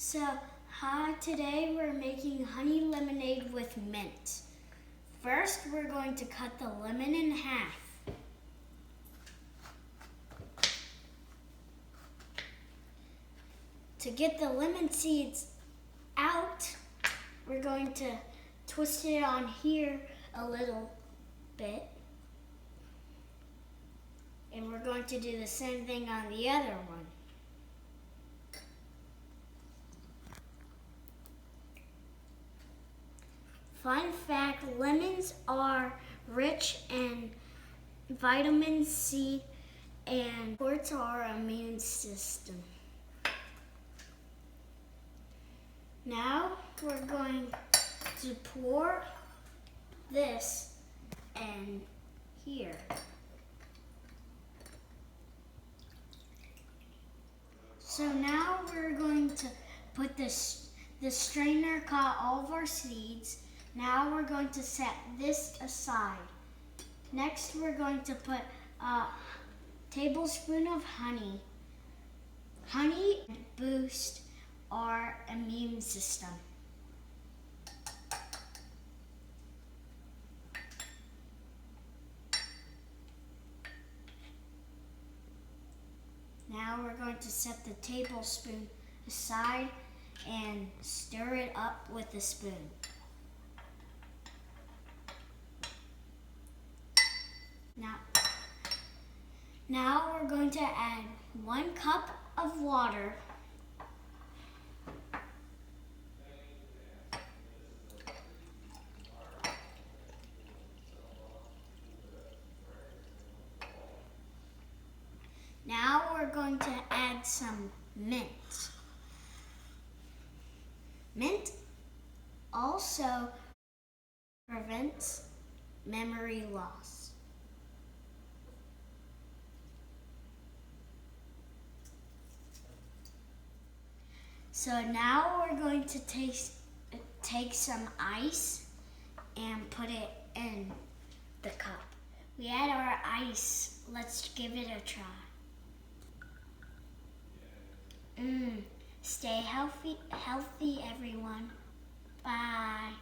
So, hi, today we're making honey lemonade with mint. First, we're going to cut the lemon in half. To get the lemon seeds out, we're going to twist it on here a little bit. And we're going to do the same thing on the other one. Fun fact, lemons are rich in vitamin C and supports our immune system. Now we're going to pour this in here. So now we're going to put the strainer, caught all of our seeds. Now we're going to set this aside. Next we're going to put a tablespoon of honey. Honey boosts our immune system. Now we're going to set the tablespoon aside and stir it up with a spoon. Now we're going to add 1 cup of water. Now we're going to add some mint. Mint also prevents memory loss. So now we're going to take some ice and put it in the cup. We add our ice. Let's give it a try. Stay healthy everyone. Bye.